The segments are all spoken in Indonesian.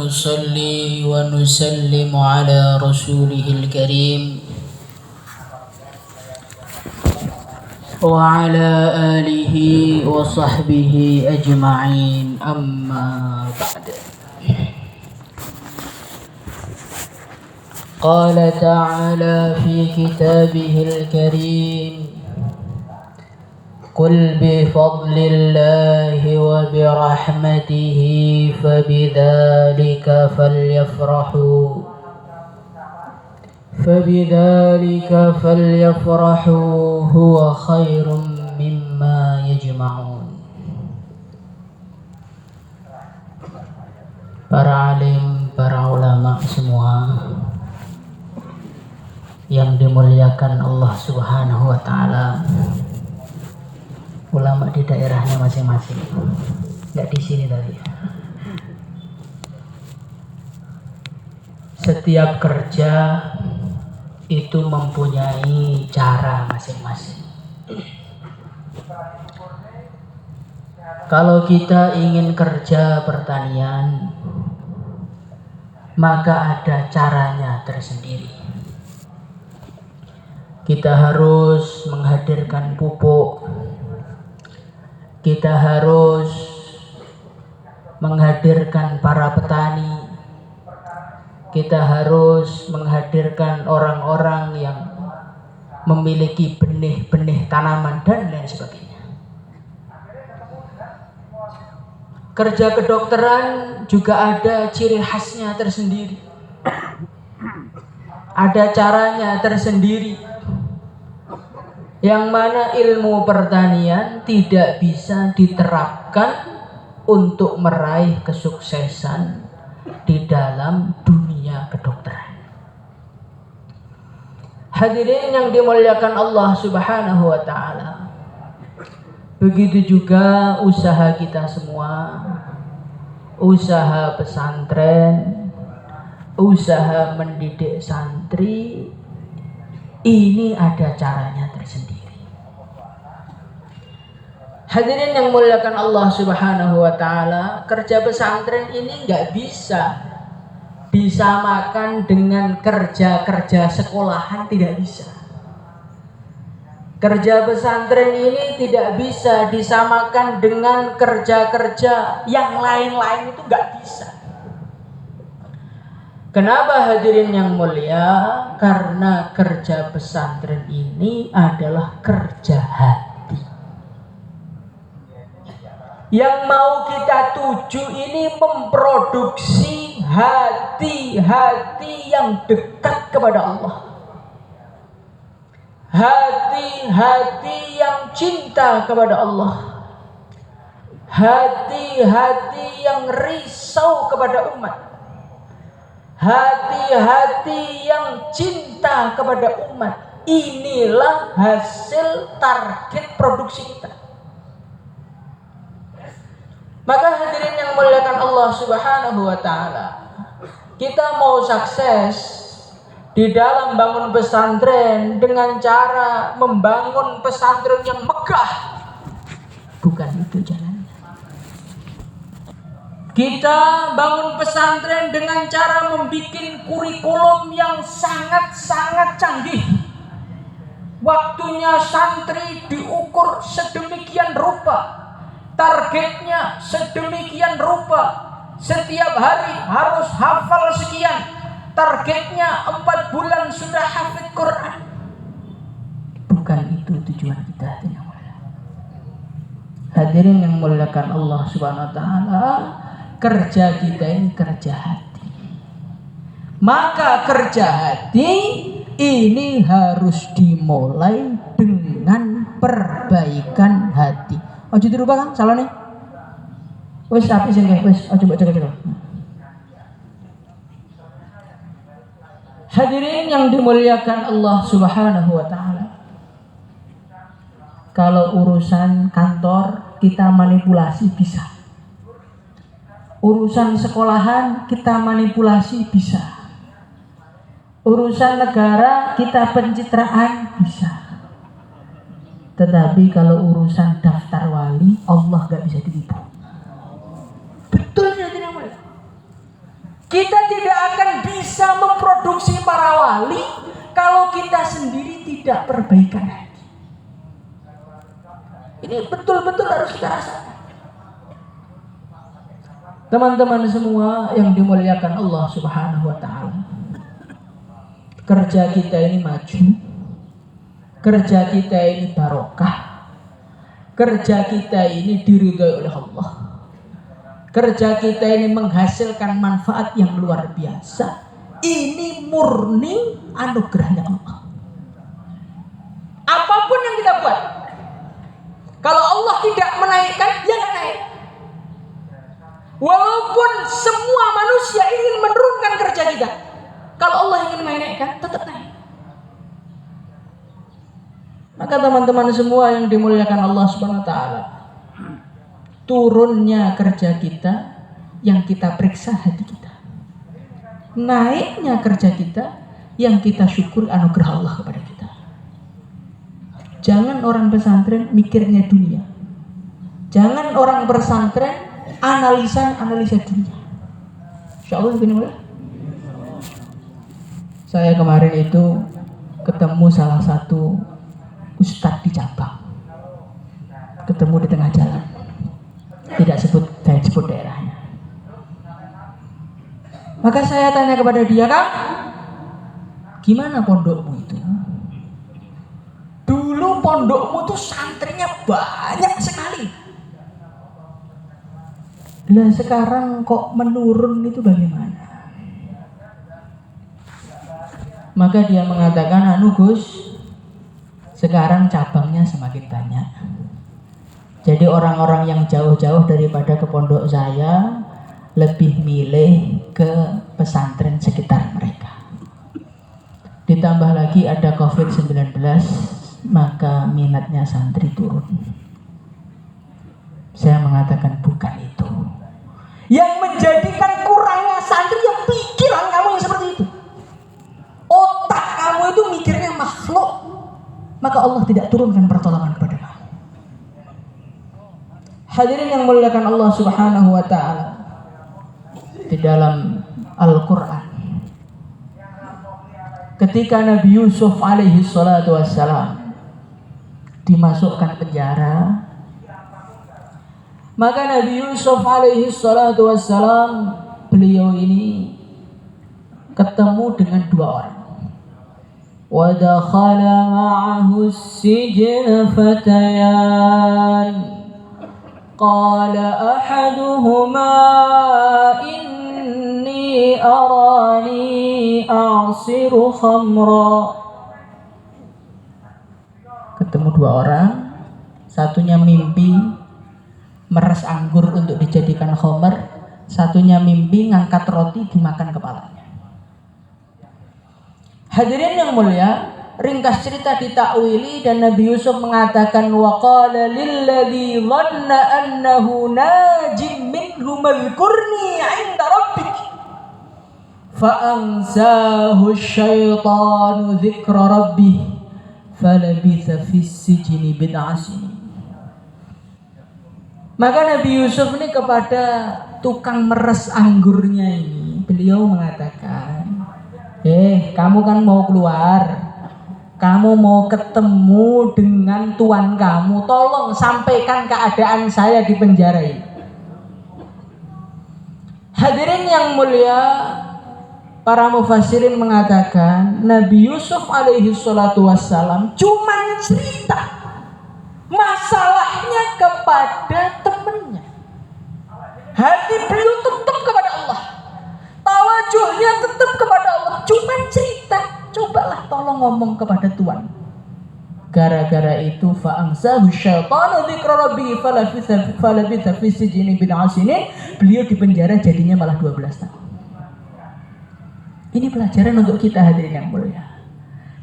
ونصلي ونسلم على رسوله الكريم وعلى آله وصحبه أجمعين أما بعد. قال تعالى في كتابه الكريم: قل بفضل الله وبرحمته فبذلك فليفرحوا هو خير مما يجمعون. Para alim, para ulama semua yang dimuliakan Allah Subhanahu wa taala. Ulama di daerahnya masing-masing, nggak di sini tadi. Setiap kerja itu mempunyai cara masing-masing. Kalau kita ingin kerja pertanian, maka ada caranya tersendiri. Kita harus menghadirkan pupuk, kita harus menghadirkan para petani, kita harus menghadirkan orang-orang yang memiliki benih-benih tanaman dan lain sebagainya. Kerja kedokteran juga ada ciri khasnya tersendiri, ada caranya tersendiri, yang mana ilmu pertanian tidak bisa diterapkan untuk meraih kesuksesan di dalam dunia kedokteran. Hadirin yang dimuliakan Allah Subhanahu wa taala. Begitu juga usaha kita semua, usaha pesantren, usaha mendidik santri, ini ada caranya tersendiri. Hadirin yang muliakan Allah Subhanahu wa taala, kerja pesantren ini nggak bisa disamakan dengan kerja-kerja sekolahan, tidak bisa. Kerja pesantren ini tidak bisa disamakan dengan kerja-kerja yang lain-lain, itu nggak bisa. Kenapa hadirin yang mulia? Karena kerja pesantren ini adalah kerja hati. Yang mau kita tuju ini memproduksi hati-hati yang dekat kepada Allah. Hati-hati yang cinta kepada Allah. Hati-hati yang risau kepada umat. Hati-hati yang cinta kepada umat. Inilah hasil target produksi kita. Maka hadirin yang muliakan Allah Subhanahu wa taala, kita mau sukses di dalam bangun pesantren dengan cara membangun pesantren yang megah, bukan itu jalannya. Kita bangun pesantren dengan cara membuat kurikulum yang sangat-sangat canggih. Waktunya santri diukur sedemikian rupa, targetnya sedemikian rupa, setiap hari harus hafal sekian, targetnya 4 bulan sudah hafid Quran. Bukan itu tujuan kita. Hadirin yang muliakan Allah Subhanahu wa taala, kerja kita ini kerja hati. Maka kerja hati ini harus dimulai dengan perbaikan hati. Ojo dirubah kan salah nih. Wes api sing wes coba. Hadirin yang dimuliakan Allah Subhanahu wa taala. Kalau urusan kantor kita manipulasi bisa. Urusan sekolahan kita manipulasi bisa. Urusan negara kita pencitraan bisa. Tetapi kalau urusan daftar wali, Allah gak bisa ditipu. Betul ya tidak boleh. Kita tidak akan bisa memproduksi para wali kalau kita sendiri tidak perbaikan hati. Ini betul-betul harus kita rasakan. Teman-teman semua yang dimuliakan Allah Subhanahu wa taala. Kerja kita ini maju. Kerja kita ini barokah. Kerja kita ini diridhai oleh Allah. Kerja kita ini menghasilkan manfaat yang luar biasa. Ini murni anugerahnya Allah. Apapun yang kita buat, kalau Allah tidak menaikkan, jangan naik. Walaupun semua manusia ingin menurunkan kerja kita, kalau Allah ingin menaikkan, tetap naik. Maka teman-teman semua yang dimuliakan Allah Subhanahu wa taala, turunnya kerja kita yang kita periksa hati kita. Naiknya kerja kita yang kita syukur anugerah Allah kepada kita. Jangan orang pesantren mikirnya dunia. Jangan orang pesantren analisa dunia. Insyaallah begini. Saya kemarin itu ketemu salah satu ustadz di cabang. Ketemu di tengah jalan. Saya sebut daerahnya. Maka saya tanya kepada dia, Kang, gimana pondokmu itu? Dulu pondokmu tuh santrinya banyak sekali. Lah sekarang kok menurun itu bagaimana? Maka dia mengatakan, Gus, sekarang cabangnya semakin banyak. Jadi orang-orang yang jauh-jauh daripada ke pondok saya lebih milih ke pesantren sekitar mereka. Ditambah lagi ada COVID-19, maka minatnya santri turun. Saya mengatakan bukan itu. Yang menjadikan kurangnya santri yang pikiran kamu yang seperti itu. Otak kamu itu mikirnya makhluk, maka Allah tidak turunkan pertolongan kepada kamu. Hadirin yang muliakan Allah Subhanahu wa taala, di dalam Al-Qur'an ketika Nabi Yusuf alaihi salatu wassalam dimasukkan penjara, maka Nabi Yusuf alaihi salatu wassalam beliau ini ketemu dengan dua orang. Wa dakhala ma'ahu as-sijna fatayan. Qala ahaduhuma inni arani a'siru khamra. Ketemu dua orang, satunya mimpi meres anggur untuk dijadikan khamar, satunya mimpi ngangkat roti dimakan kepalanya. Hadirin yang mulia, ringkas cerita ditakwili dan Nabi Yusuf mengatakan wa qala lilladzi dhanna annahu najim minhum al-qurni 'inda rabbik fa ansahu asyaitanu dzikra rabbih falabitha fis sijni bid'a sinin. Maka Nabi Yusuf ini kepada tukang meres anggurnya ini, beliau mengatakan, kamu kan mau keluar, kamu mau ketemu dengan tuan kamu, tolong sampaikan keadaan saya di penjara ini. Hadirin yang mulia, para mufassirin mengatakan Nabi Yusuf alaihi salatu wassalam cuma cerita masalahnya kepada temannya. Hati beliau tetap kepada Allah, tawajuhnya tetap kepada Allah, cuma cerita, cobalah tolong ngomong kepada Tuhan. Gara-gara itu fa'amsahu syaitanu dzikra rabbi falabitha fi sijni bid'a sinin, beliau di penjara jadinya malah 12 tahun. Ini pelajaran untuk kita hadirin yang mulia.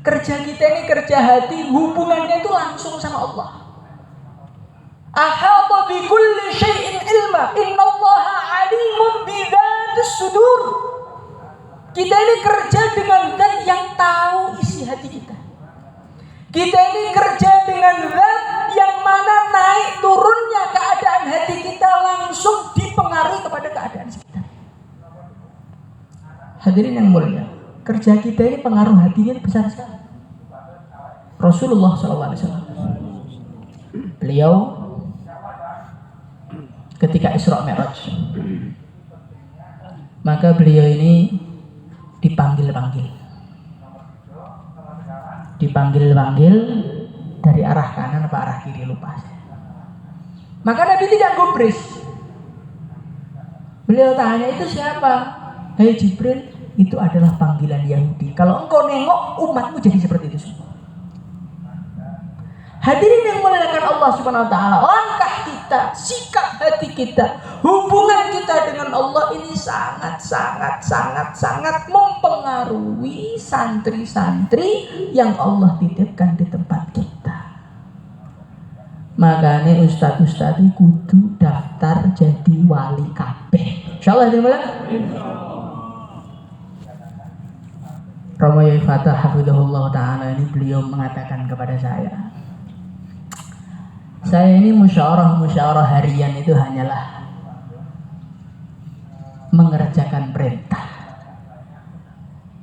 Kerja kita ini kerja hati, hubungannya itu langsung sama Allah. Ahata bi kulli syai'in ilma, innallaha 'alimun bi dzatis sudur. Kita ini kerja dengan zat yang tahu isi hati kita. Kita ini kerja dengan zat yang mana naik turunnya keadaan hati kita langsung dipengaruhi kepada keadaan sekitar. Hadirin yang mulia, kerja kita ini pengaruh hatinya besar sekali. Rasulullah SAW, beliau ketika Isra Mi'raj, maka beliau ini dipanggil-panggil dari arah kanan apa arah kiri lupa. Maka Nabi tidak gubris. Beliau tanya, itu siapa? Hai Jibril, itu adalah panggilan Yahudi. Kalau engkau nengok, umatmu jadi seperti itu semua. Hadirin yang memuliakan Allah Subhanahu wa taala, langkah kita, sikap hati kita, hubungan kita dengan Allah ini sangat mempengaruhi santri-santri yang Allah titipkan di tempat kita. Makanya ustadz kudu daftar jadi wali kabeh. Insyaallah dimulai. Romo Fatah hafizahullah ta'ala ini beliau mengatakan kepada saya ini musyawarah harian itu hanyalah mengerjakan perintah.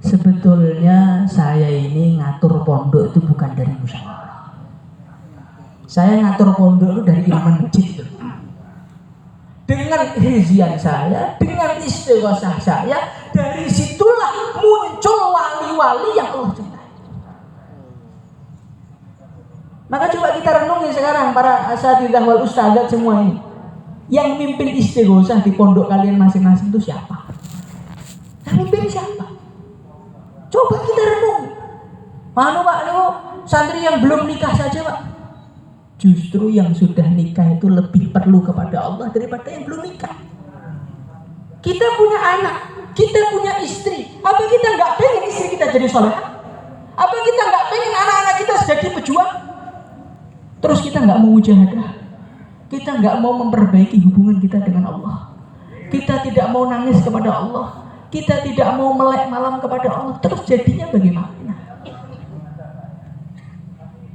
Sebetulnya saya ini ngatur pondok itu bukan dari musyawarah. Saya ngatur pondok itu dari imam masjid itu. Dengan hizyan saya, dengan istighosah saya, dari situlah muncul wali-wali yang Allah cintai. Maka coba kita renungi sekarang para asatidzah wal ustadzat semua ini. Yang mimpin istighosah di pondok kalian masing-masing itu siapa? Yang mimpin siapa? Coba kita renungi. Pak, santri yang belum nikah saja Pak. Justru yang sudah nikah itu lebih perlu kepada Allah daripada yang belum nikah. Kita punya anak, kita punya istri. Apa kita nggak pengen istri kita jadi solehah? Apa kita nggak pengen anak-anak kita jadi pejuang? Terus kita nggak mau mujahadah, kita nggak mau memperbaiki hubungan kita dengan Allah, kita tidak mau nangis kepada Allah, kita tidak mau melek malam kepada Allah. Terus jadinya bagaimana?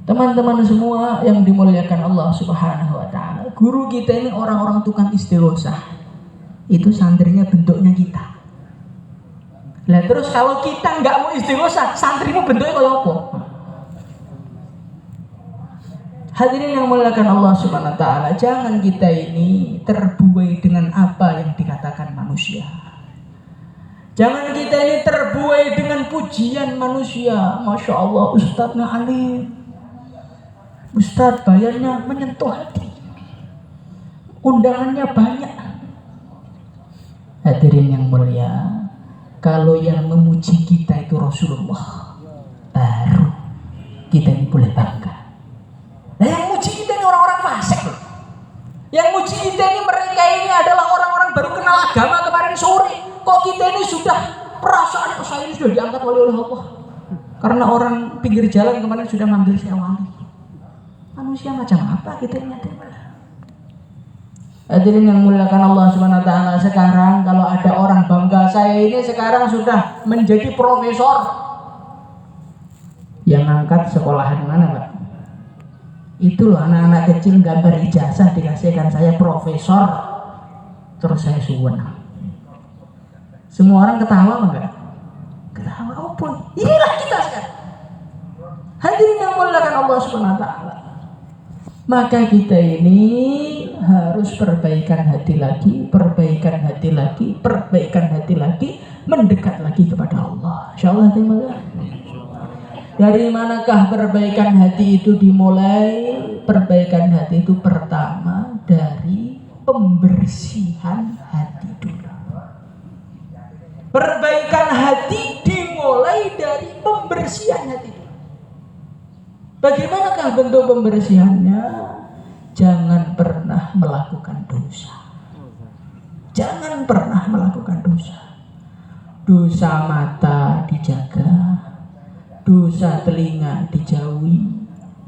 Teman-teman semua yang dimuliakan Allah Subhanahu wa ta'ala, guru kita ini orang-orang tukang istighosah. Itu santrinya bentuknya kita. Lah terus kalau kita nggak mau istighosah, santrimu bentuknya kayak apa? Hadirin yang muliakan Allah Subhanahu wa ta'ala, jangan kita ini terbuai dengan apa yang dikatakan manusia. Jangan kita ini terbuai dengan pujian manusia. Masya Allah, ustadznya alim, ustadz bayarnya menyentuh hati, undangannya banyak. Hadirin yang mulia, kalau yang memuji kita itu Rasulullah, baru kita ini boleh bangga. Nah, yang muji kita ini orang-orang fasik loh. Yang muji kita ini mereka ini adalah orang-orang baru kenal agama kemarin sore. Kok kita ini sudah perasaan saya ini sudah diangkat wali oleh Allah. Karena orang pinggir jalan kemarin sudah manggil saya wali. Manusia macam apa kita ini? Hadirin yang muliakan Allah Subhanahu wa ta'ala, sekarang kalau ada orang bangga saya ini sekarang sudah menjadi profesor. Yang angkat sekolahan mana Pak? Itu loh anak-anak kecil gambar ijazah dikasihkan saya profesor, terus saya suwen. Semua orang ketawa enggak? Ketawa apa? Inilah kita sekarang. Hadirin yang muliakan Allah Subhanahu wa ta'ala. Maka kita ini harus perbaikan hati lagi, mendekat lagi kepada Allah. Insyaallah teman-teman. Dari manakah perbaikan hati itu dimulai? Perbaikan hati itu pertama dari pembersihan hati dulu. Perbaikan hati dimulai dari pembersihan hati dulu. Bagaimanakah bentuk pembersihannya? Jangan pernah melakukan dosa. Jangan pernah melakukan dosa. Dosa mata dijaga, dosa telinga dijauhi,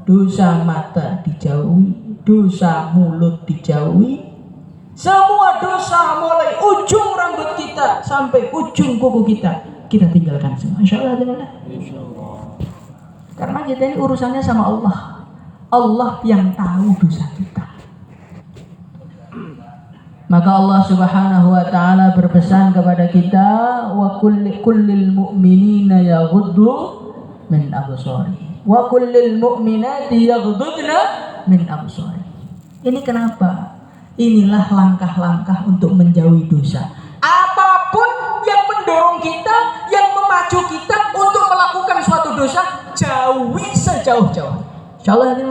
dosa mata dijauhi, dosa mulut dijauhi. Semua dosa mulai ujung rambut kita sampai ujung kuku kita tinggalkan semua. Insyaallah. Karena kita ini urusannya sama Allah. Allah yang tahu dosa kita. Maka Allah Subhanahu wa taala berpesan kepada kita, wa kullil mu'minina yaghuddu min absarihim wa kullil mu'minati yaghuddna min absarihim. Ini kenapa? Inilah langkah-langkah untuk menjauhi dosa. Apapun yang mendorong kita, yang memacu kita untuk melakukan suatu dosa, jauhi sejauh-jauh. Insyaallah ini.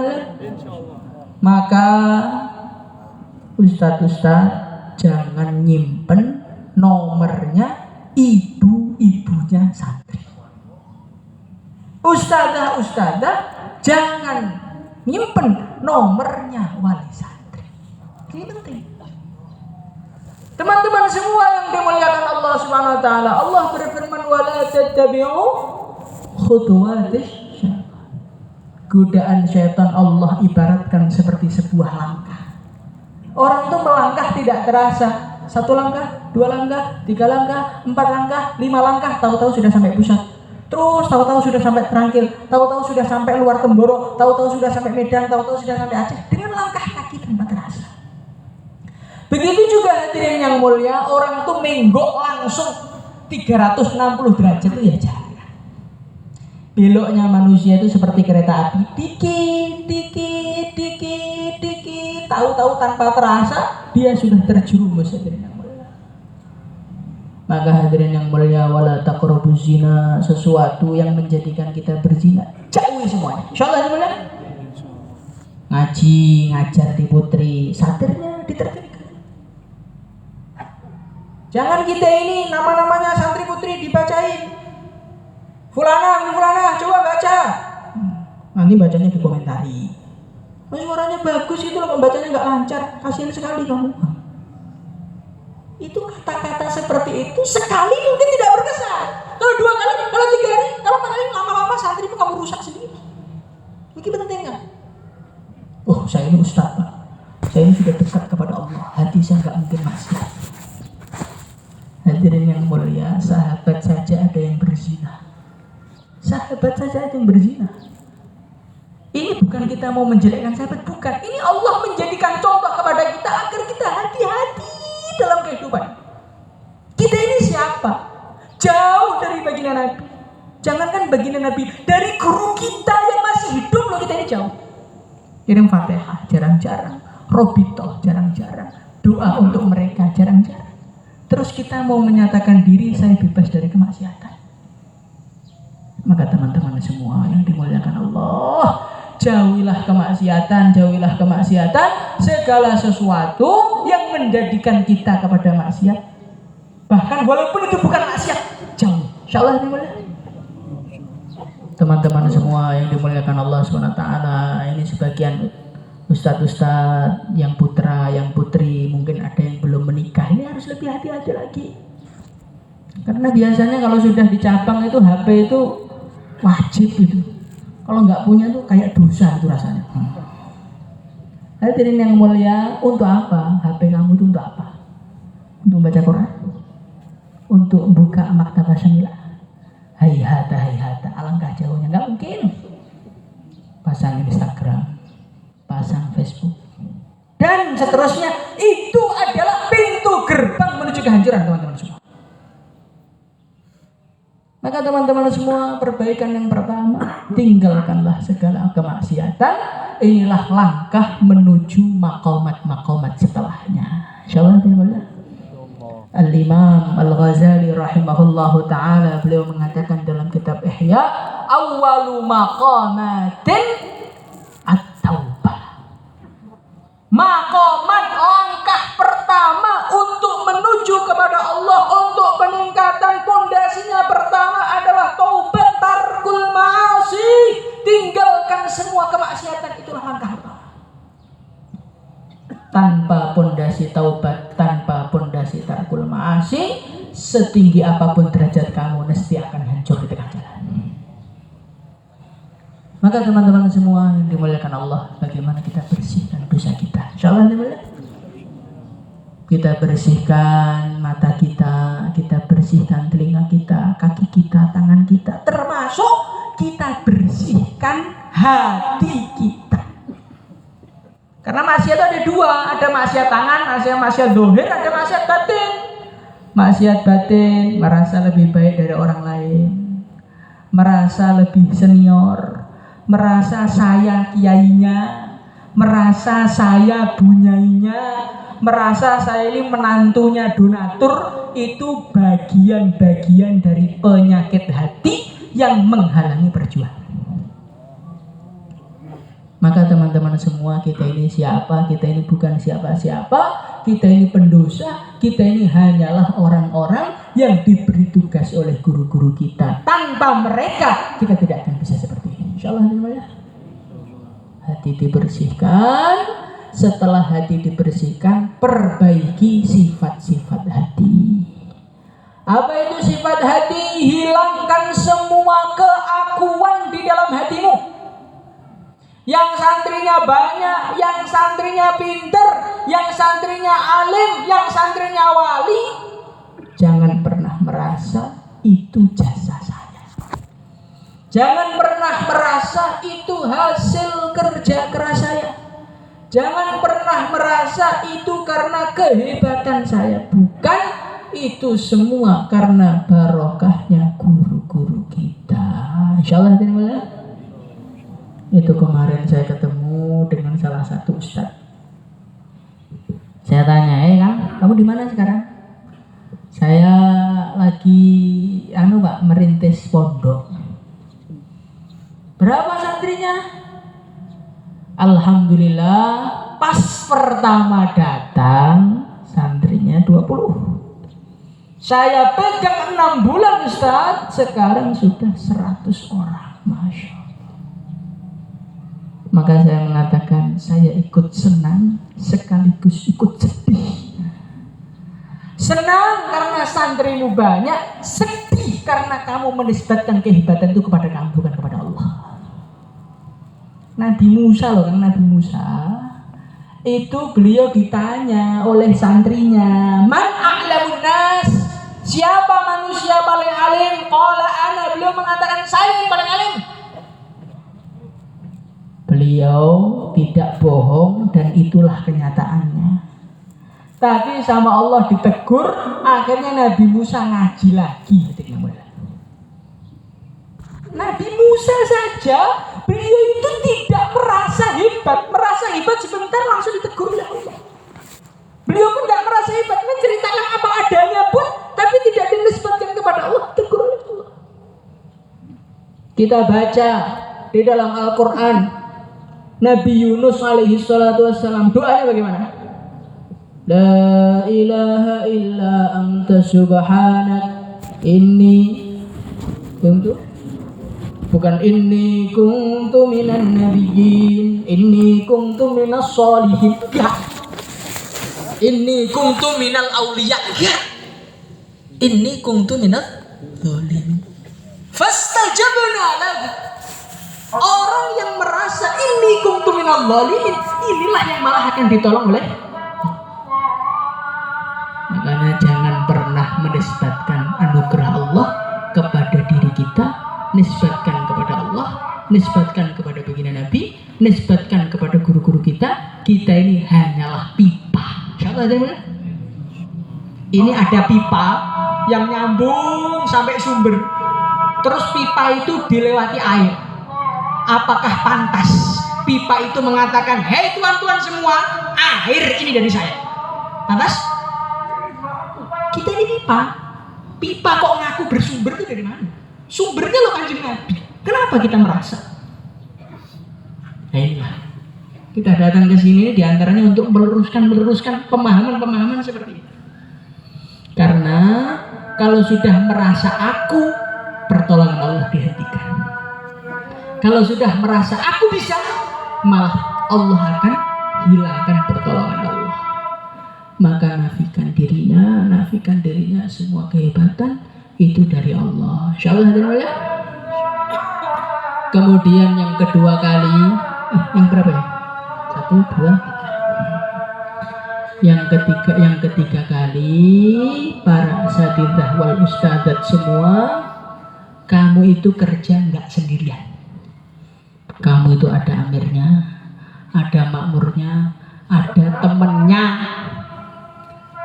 Maka ustaz-ustaz jangan nyimpen nomornya ibu-ibunya santri. Ustazah jangan nyimpen nomornya wali santri. Ini penting. Teman-teman semua yang dimuliakan Allah Subhanahu wa taala, Allah berfirman wala tattabi'u khutuwatis syaitan. Godaan syaitan Allah ibaratkan seperti sebuah langkah. Orang itu melangkah tidak terasa. 1 langkah, 2 langkah, 3 langkah, 4 langkah, 5 langkah, tahu-tahu sudah sampai pusat. Terus tahu-tahu sudah sampai Trangkil, tahu-tahu sudah sampai luar Temboro, tahu-tahu sudah sampai Medan, tahu-tahu sudah sampai Aceh dengan langkah kaki tanpa terasa. Begitu juga hadirin yang mulia, orang itu menggok langsung 360 derajat itu ya jarang. Beloknya manusia itu seperti kereta api, dikit, tahu-tahu tanpa terasa dia sudah terjerumus. Hadirin yang mulia. Maka hadirin yang mulia, wala taqrabuz zina, sesuatu yang menjadikan kita berzina jauhi semuanya. Insyaallah ya mulia. Ngaji, ngajar di putri, satirnya ditertibkan. Jangan kita ini nama-namanya santri putri dibacain. Fulana, coba baca. Nanti bacanya dikomentari. Suaranya bagus itu loh, pembacanya nggak lancar, kasihan sekali kamu. Itu kata-kata seperti itu sekali mungkin tidak berkesan. Kalau 2 kali, kalau 3 kali, kalau 4 kali, lama-lama santrimu kamu rusak sendiri. Ini penting kan? Oh, saya ini ustaz Pak. Saya ini sudah dekat kepada Allah. Hati saya nggak mungkin maksiat. Hadirin yang mulia, sahabat saja ada yang berzina. Sahabat saja ada yang berzina. Ini bukan kita mau menjelekkan sahabat, bukan. Ini Allah menjadikan contoh kepada kita agar kita hati-hati dalam kehidupan. Kita ini siapa? Jauh dari baginda Nabi. Jangankan baginda Nabi, dari guru kita yang masih hidup loh kita ini jauh. Kirim Fatihah jarang-jarang, Robitoh jarang-jarang, doa untuk mereka jarang-jarang. Terus kita mau menyatakan diri saya bebas dari kemaksiatan. Maka teman-teman semua yang dimuliakan Allah, jauhilah kemaksiatan, segala sesuatu yang menjadikan kita kepada maksiat. Bahkan walaupun itu bukan maksiat, jauh. Insyaallah dimuliakan. Teman-teman semua yang dimuliakan Allah SWT, ini sebagian ustadz-ustadz yang putra, yang putri, mungkin ada yang belum menikah, ini harus lebih hati-hati lagi. Karena biasanya kalau sudah di cabang itu HP itu wajib gitu. Kalau nggak punya tuh kayak dosa itu rasanya. Hadirin yang mulia, untuk apa HP kamu itu untuk apa? Untuk baca Quran? Untuk buka maktabah syamilah? Hayhata, alangkah jauhnya. Nggak mungkin. Pasang Instagram, pasang Facebook, dan seterusnya. Itu adalah pintu gerbang menuju kehancuran, teman-teman semua. Maka teman-teman semua, perbaikan yang pertama, tinggalkanlah segala kemaksiatan. Inilah langkah menuju maqamat setelahnya. Insyaallah teman-teman. Al-Imam Al-Ghazali rahimahullahu ta'ala, beliau mengatakan dalam kitab Ihya, awwalu maqamatin at-taubah. Maqamat, langkah pertama untuk menuju kepada Allah, untuk peningkatan pondasinya pertama adalah taubat, tarkul ma'asi, tinggalkan semua kemaksiatan. Itulah langkah pertama. Tanpa pondasi taubat, tanpa pondasi tarkul ma'asi, setinggi apapun derajat kamu mesti akan hancur di tengah jalan. Maka teman-teman semua yang dimuliakan Allah, bagaimana kita bersihkan dosa kita? Insyaallah kita bersihkan mata kita, kita bersihkan telinga kita, kaki kita, tangan kita, termasuk kita bersihkan hati kita. Karena masih Maksiat ada dua, ada maksiat tangan, ada maksiat zahir, ada maksiat batin. Maksiat batin merasa lebih baik dari orang lain, merasa lebih senior, merasa saya kiainya, merasa saya bunyainya, merasa saya ini menantunya donatur. Itu bagian-bagian dari penyakit hati yang menghalangi perjuangan. Maka teman-teman semua, kita ini siapa? Kita ini bukan siapa-siapa. Kita ini pendosa. Kita ini hanyalah orang-orang yang diberi tugas oleh guru-guru kita. Tanpa mereka, kita tidak akan bisa seperti ini. InsyaAllah ya. Hati dibersihkan. Setelah hati dibersihkan, perbaiki sifat-sifat hati. Apa itu sifat hati? Hilangkan semua keakuan di dalam hatimu. Yang santrinya banyak, yang santrinya pinter, yang santrinya alim, yang santrinya wali, jangan pernah merasa itu jasa saya. Jangan pernah merasa itu hasil kerja keras saya. Jangan pernah merasa itu karena kehebatan saya. Bukan, itu semua karena barokahnya guru-guru kita. InsyaAllah ya. Itu kemarin saya ketemu dengan salah satu ustadz. Saya tanya, Kang, kamu di mana sekarang? Saya lagi Pak, merintis pondok. Berapa santrinya? Alhamdulillah, pas pertama datang santrinya 20. Saya pegang 6 bulan Ustaz, sekarang sudah 100 orang. Masya Allah. Maka saya mengatakan, saya ikut senang sekaligus ikut sedih. Senang karena santrimu banyak, sedih karena kamu menisbatkan kehebatan itu kepada kamu, bukan kepada Allah. Nabi Musa loh, kan Nabi Musa itu beliau ditanya oleh santrinya, man a'lamun nas, siapa manusia paling alim? Qala ana, beliau mengatakan saya yang paling alim. Beliau tidak bohong dan itulah kenyataannya. Tapi sama Allah ditegur, akhirnya Nabi Musa ngaji lagi. Nabi Musa saja, beliau itu tidak merasa hebat sebentar langsung ditegur oleh Allah. Beliau pun tidak merasa hebat, menceritakan apa adanya pun, tapi tidak dinisbatkan kepada Allah, ditegur oleh Allah. Kita baca di dalam Al-Quran, Nabi Yunus alaihi salatu wassalam, doanya bagaimana? La ilaha illa anta subhanak inni kuntu, bukan inni kuntu minan nabiyyin, inni kuntu minas sholihin, ya. Inni kuntu minal awliya, ya. Inni kuntu minal zalimin. Fastajabna lahu. Orang yang merasa ini kuntu minal zalimin, inilah yang malah akan ditolong oleh. Makanya jangan pernah menisbatkan anugerah Allah kepada diri kita, nisbatkan kepada Allah, nisbatkan kepada baginda Nabi, nisbatkan kepada guru-guru kita. Kita ini hanyalah pipa. Ini ada pipa yang nyambung sampai sumber, terus pipa itu dilewati air. Apakah pantas pipa itu mengatakan, hei tuan-tuan semua, air ini dari saya? Pantas? Kita ini pipa. Pipa kok ngaku bersumber itu dari mana? Sumbernya loh Kanjeng Nabi. Kenapa kita merasa? Nah inilah. Kita datang ke sini diantaranya untuk meluruskan pemahaman-pemahaman seperti itu. Karena kalau sudah merasa aku, pertolongan Allah dihentikan. Kalau sudah merasa aku bisa, malah Allah akan hilangkan pertolongan Allah. Maka nafikan dirinya semua kehebatan itu dari Allah. InsyaAllah ya. Kemudian yang kedua kali, yang berapa ya? 1, 2, 3. Yang ketiga kali, para asatidzah wal ustadzat semua, kamu itu kerja nggak sendirian. Kamu itu ada amirnya, ada makmurnya, ada temennya.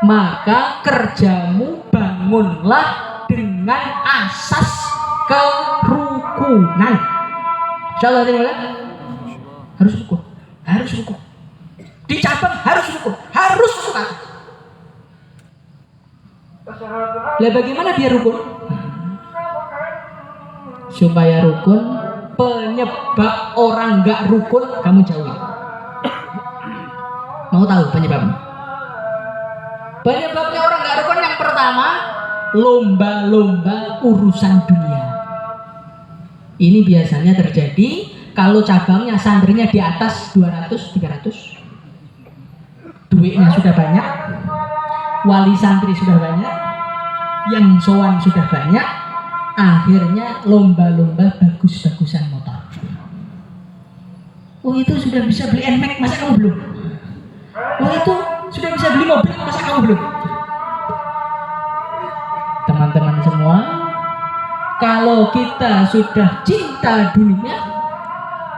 Maka kerjamu bangunlah dengan asas kerukunan. Insyaallah harus rukun, harus rukun. Di cabang harus rukun, harus rukun. Lah bagaimana biar rukun? Supaya rukun, penyebab orang nggak rukun kamu jauhi. Mau tahu penyebabnya? Penyebabnya orang nggak rukun yang pertama, lomba-lomba urusan dunia. Ini biasanya terjadi kalau cabangnya santrinya di atas 200-300. Duitnya sudah banyak, wali santri sudah banyak, yang sowan sudah banyak, akhirnya lomba-lomba bagus-bagusan motor. Oh itu sudah bisa beli NMAX, masa kamu belum? Oh itu sudah bisa beli mobil, masa kamu belum? Teman-teman semua, kalau kita sudah cinta dunia,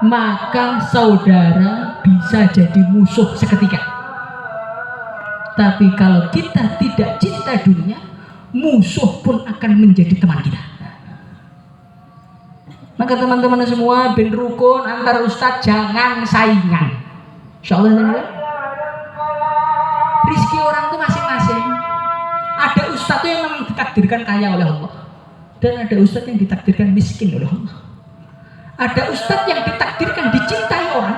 maka saudara bisa jadi musuh seketika. Tapi kalau kita tidak cinta dunia, musuh pun akan menjadi teman kita. Maka teman-teman semua, ben rukun antar ustadz, jangan saingan. Insyaallah rizki orang itu masing-masing. Ada ustadz yang memang ditakdirkan kaya oleh Allah, dan ada ustadz yang ditakdirkan miskin oleh Allah. Ada ustadz yang ditakdirkan dicintai orang,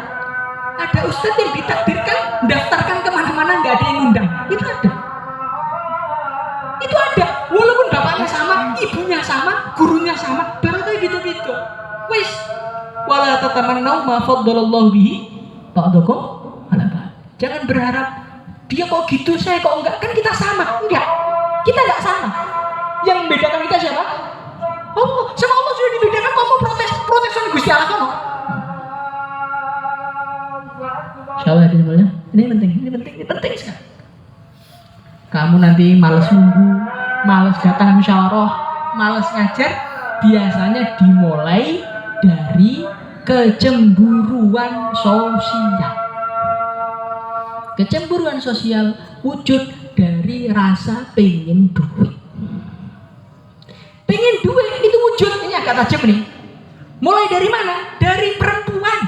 ada ustadz yang ditakdirkan daftarkan kemana-mana nggak ada yang undang. Itu ada. Itu ada. Walaupun bapaknya sama, ibunya sama, gurunya sama, baru kayak gitu-gitu. Wis, wala tatamannau ma faddalallahu bihi ba'dakum ala ba'd. Jangan berharap dia kok gitu, saya kok enggak. Kan kita sama. Enggak. Kita enggak sama. Yang membedakan kita siapa? Allah. Sama Allah sudah dibedakan. Kamu protes sama Gusti Allah kamu. Insyaallah ini penting sekali. Kamu nanti malas nunggu, malas datang musyawarah, malas ngajar, biasanya dimulai dari kecemburuan sosial. Kecemburuan sosial wujud dari rasa pengen duit. Pengen duit itu wujud, ini agak tajam nih. Mulai dari mana? Dari perempuan.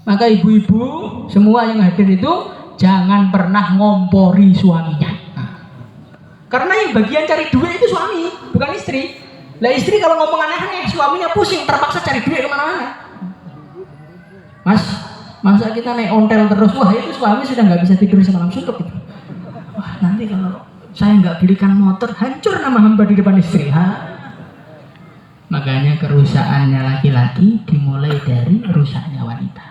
Maka ibu-ibu semua yang hadir itu jangan pernah ngompori suaminya. Karena yang bagian cari duit itu suami, bukan istri. Lah istri kalau ngomong aneh-aneh, suaminya pusing, terpaksa cari duit kemana-mana. Mas, masa kita naik ontel terus? Wah itu suami sudah nggak bisa tidur semalam suntuk gitu. Wah nanti kalau saya nggak belikan motor, hancur nama hamba di depan istri. Makanya kerusakannya laki-laki dimulai dari rusaknya wanita.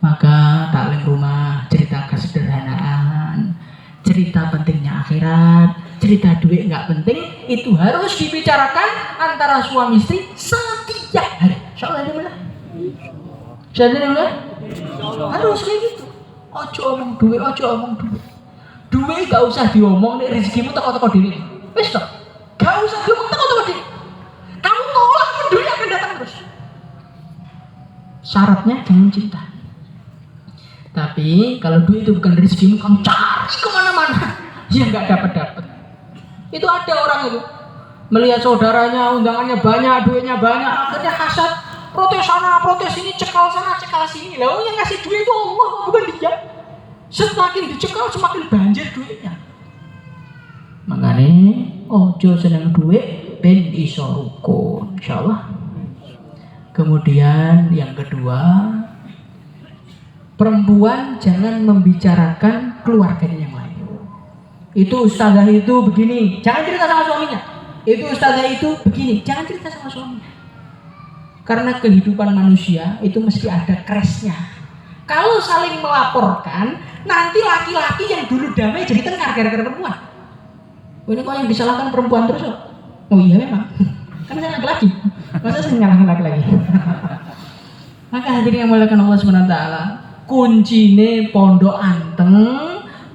Maka taklim rumah, cerita kesederhanaan, cerita pentingnya akhirat, cerita duit nggak penting, itu harus dibicarakan antara suami istri setiap hari. Insyaallah dimana? Harus kayak gitu. Ojo omong duit, ojo omong duit. Duit gak usah diomong, nih rezekimu teko-teko diri. Wis toh, gak usah diomong teko-teko diri. Kamu nolak pun duit akan datang terus. Syaratnya jangan cinta. Tapi kalau duit itu bukan rezekimu, kamu cari kemana-mana, ya nggak dapat. Itu ada orang itu melihat saudaranya undangannya banyak, duitnya banyak, akhirnya hasad, protes sana, protes ini, cekal sana, cekal sini. Lalu yang ngasih duit itu Allah, bukan dia. Semakin dicekal semakin banjir duitnya. Makanya ojo seneng duit ben iso rukun, insyaallah. Kemudian yang kedua, perempuan jangan membicarakan keluarganya yang lain. Itu ustazah itu begini, jangan cerita sama suaminya. Itu ustazah itu begini, jangan cerita sama suaminya. Karena kehidupan manusia itu mesti ada crashnya. Kalau saling melaporkan, nanti laki-laki yang dulu damai jadi tengkar gara-gara perempuan. Ini kok yang disalahkan perempuan terus? Oh iya memang, kan saya laki-laki. Masa saya nyalahkan laki-laki? Maka hadirin yang muliakan Allah Subhanahu wa taala, kuncine pondok anteng,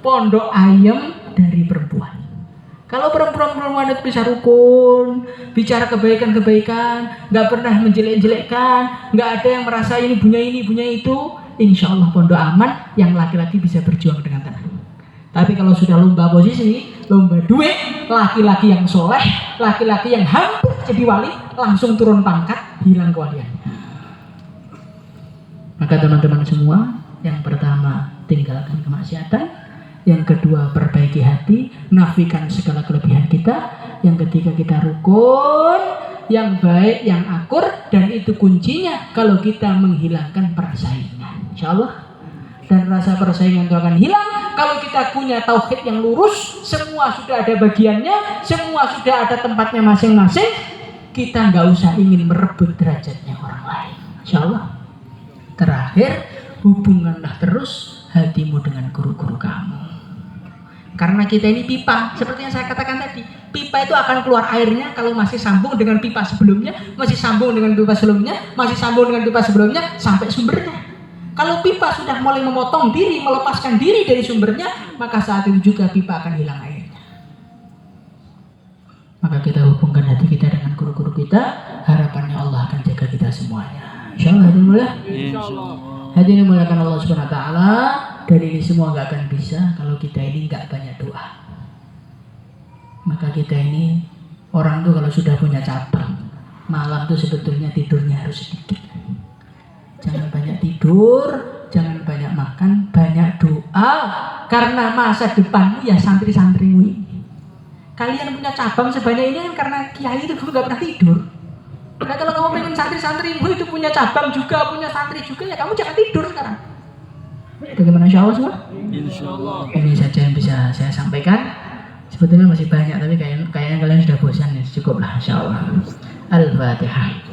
pondok ayem dari perempuan. Kalau perempuan-perempuan itu bisa rukun, bicara kebaikan-kebaikan, nggak pernah menjelek-jelekkan, nggak ada yang merasa ini punya itu, insya Allah pondok aman, yang laki-laki bisa berjuang dengan tenang. Tapi kalau sudah lomba posisi, lomba duit, laki-laki yang soleh, laki-laki yang hampir jadi wali, langsung turun pangkat, hilang kewaliannya. Maka teman-teman semua, yang pertama tinggalkan kemaksiatan, yang kedua perbaiki hati, nafikan segala kelebihan kita, yang ketiga kita rukun, yang baik, yang akur, dan itu kuncinya kalau kita menghilangkan persaingan, insya Allah. Dan rasa persaingan itu akan hilang kalau kita punya tauhid yang lurus, semua sudah ada bagiannya, semua sudah ada tempatnya masing-masing, kita nggak usah ingin merebut derajatnya orang lain, insya Allah. Terakhir, hubunganlah terus hatimu dengan guru-guru kamu. Karena kita ini pipa, seperti yang saya katakan tadi, pipa itu akan keluar airnya kalau masih sambung dengan pipa sebelumnya, masih sambung dengan pipa sebelumnya, masih sambung dengan pipa sebelumnya, sampai sumbernya. Kalau pipa sudah mulai memotong diri, melepaskan diri dari sumbernya, maka saat itu juga pipa akan hilang airnya. Maka kita hubungkan hati kita dengan guru-guru kita, harapannya Allah akan jaga kita semuanya. Insyaallah, hadirin muliakan Allah Subhanahu wa taala. Dan ini semua gak akan bisa kalau kita ini gak banyak doa. Maka kita ini, orang tuh kalau sudah punya cabang, malam tuh sebetulnya tidurnya harus sedikit. Jangan banyak tidur, jangan banyak makan, banyak doa. Karena masa depanmu ya santri-santrimu ini. Kalian punya cabang sebanyak ini kan karena kiai itu dulu gak pernah tidur. Nah kalau kamu pengen santri-santrimu itu punya cabang juga, punya santri juga, ya kamu jangan tidur sekarang. Bagaimana insya Allah semua? Insya Allah. Ini saja yang bisa saya sampaikan. Sebetulnya masih banyak tapi kayaknya kalian sudah bosan ya. Cukuplah insya Allah. Al-Fatihah.